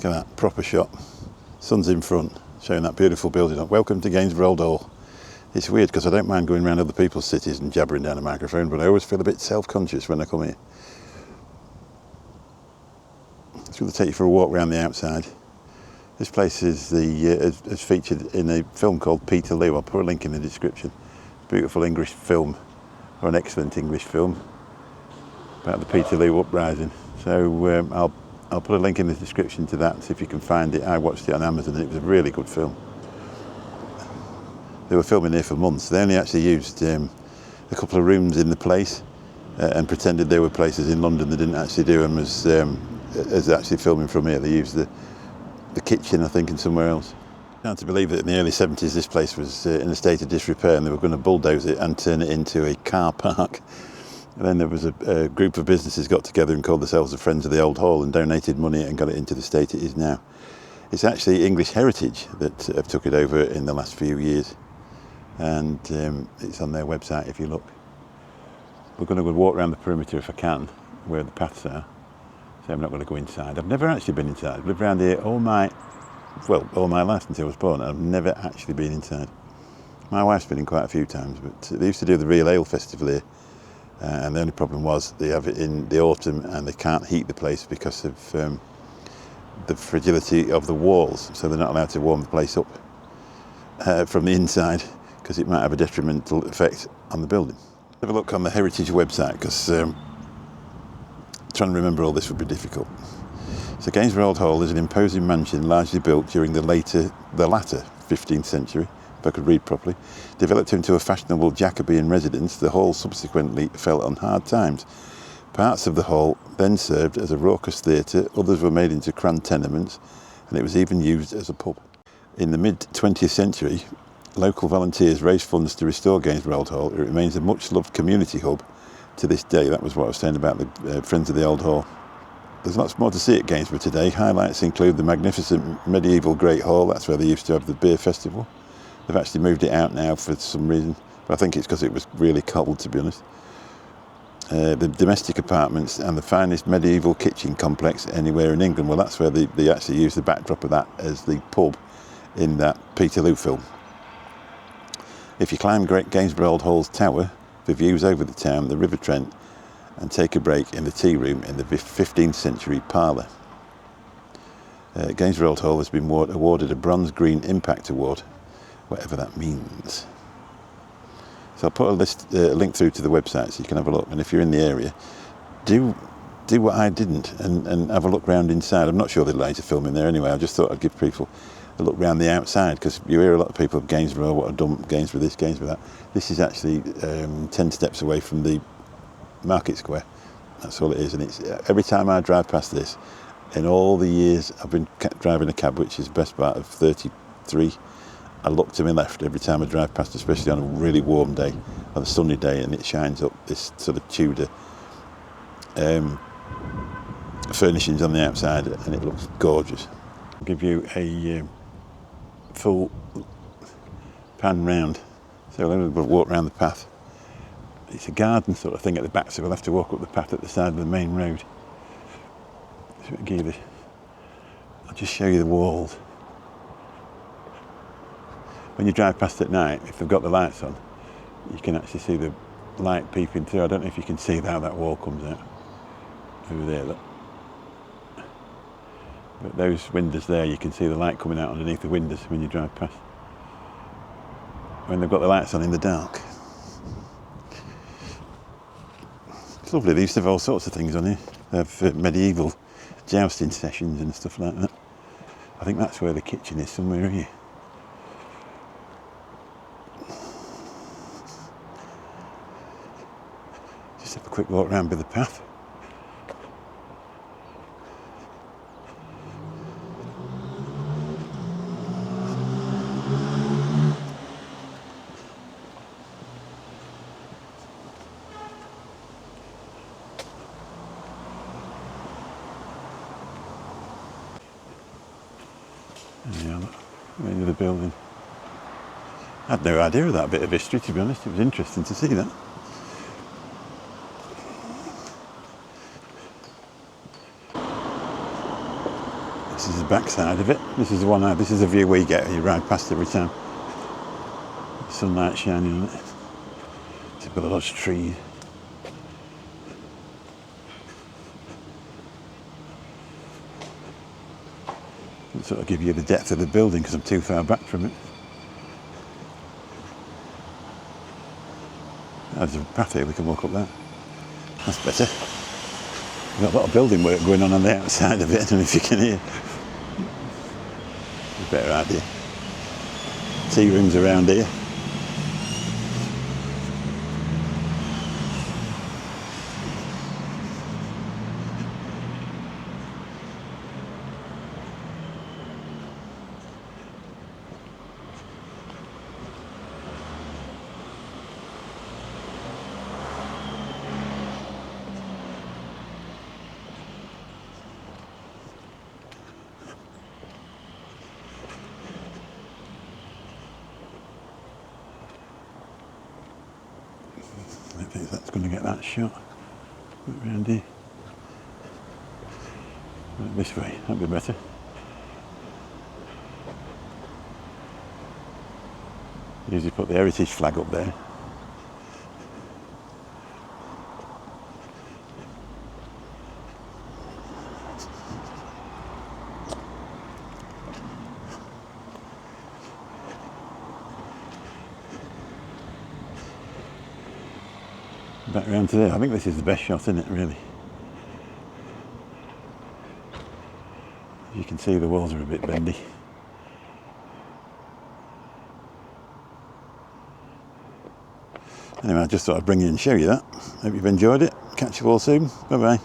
Look at that, proper shot. Sun's in front, showing that beautiful building. Welcome to Gainsborough Old Hall. It's weird because I don't mind going around other people's cities and jabbering down a microphone, but I always feel a bit self-conscious when I come here. It's going to take you for a walk around the outside. This place is is featured in a film called Peterloo. I'll put a link in the description. Beautiful English film, or an excellent English film about the Peterloo uprising. So I'll put a link in the description to that, see if you can find it. I watched it on Amazon and it was a really good film. They were filming here for months. They only actually used a couple of rooms in the place and pretended they were places in London. They didn't actually do them as actually filming from here. They used the kitchen, I think, and somewhere else. Hard to believe that in the early 70s this place was in a state of disrepair and they were going to bulldoze it and turn it into a car park. And then there was a group of businesses got together and called themselves the Friends of the Old Hall and donated money and got it into the state it is now. It's actually English Heritage that have took it over in the last few years, and it's on their website if you look. We're going to go walk around the perimeter if I can, where the paths are. So I'm not going to go inside. I've never actually been inside. I've lived around here all my life until I was born. I've never actually been inside. My wife's been in quite a few times, but they used to do the Real Ale Festival here. And the only problem was they have it in the autumn and they can't heat the place because of the fragility of the walls. So they're not allowed to warm the place up from the inside because it might have a detrimental effect on the building. Have a look on the Heritage website because trying to remember all this would be difficult. So Gainsborough Old Hall is an imposing mansion largely built during the latter 15th century, if I could read properly. Developed into a fashionable Jacobean residence, the hall subsequently fell on hard times. Parts of the hall then served as a raucous theatre, others were made into crammed tenements, and it was even used as a pub. In the mid-20th century, local volunteers raised funds to restore Gainsborough Old Hall. It remains a much-loved community hub to this day. That was what I was saying about the Friends of the Old Hall. There's lots more to see at Gainsborough today. Highlights include the magnificent medieval Great Hall. That's where they used to have the beer festival. They've actually moved it out now for some reason, but I think it's because it was really cold, to be honest. The domestic apartments and the finest medieval kitchen complex anywhere in England. Well, that's where they actually used the backdrop of that as the pub in that Peterloo film. If you climb Gainsborough Old Hall's tower for views over the town, the River Trent, and take a break in the tea room in the 15th century parlour. Gainsborough Old Hall has been awarded a Bronze Green Impact Award, whatever that means. So I'll put a link through to the website so you can have a look, and if you're in the area, do what I didn't and have a look round inside. I'm not sure they'd like to film in there anyway. I just thought I'd give people a look round the outside because you hear a lot of people of Gainsborough, what a dump, Gainsborough this, Gainsborough that. This is actually 10 steps away from the Market Square. That's all it is, and it's every time I drive past this, in all the years I've been driving a cab, which is the best part of 33, I look to my left every time I drive past, especially on a really warm day, on a sunny day, and it shines up this sort of Tudor furnishings on the outside, and it looks gorgeous. I'll give you a full pan round, so we'll walk around the path. It's a garden sort of thing at the back, so we'll have to walk up the path at the side of the main road. So I'll just show you the walls. When you drive past at night, if they've got the lights on, you can actually see the light peeping through. I don't know if you can see how that wall comes out. Over there, look. But those windows there, you can see the light coming out underneath the windows when you drive past. When they've got the lights on in the dark. It's lovely. They used to have all sorts of things on here. They have medieval jousting sessions and stuff like that. I think that's where the kitchen is, somewhere here. Just have a quick walk around by the path. Yeah, look, into the building. I had no idea of that bit of history, to be honest. It was interesting to see that. This is the back side of it. This is the one. This is the view we get. You ride past every time. Sunlight shining on it. It's got a lot of trees. It'll sort of give you the depth of the building because I'm too far back from it. There's a path here. We can walk up that. That's better. We've got a lot of building work going on the outside of it. I don't know if you can hear. A better idea. Tea rooms around here. I think that's going to get that shot. Around here. Right, this way, that'd be better. Usually put the heritage flag up there. Back round to there. I think this is the best shot, isn't it, really? You can see the walls are a bit bendy. Anyway, I just thought I'd bring you and show you that. Hope you've enjoyed it. Catch you all soon. Bye bye.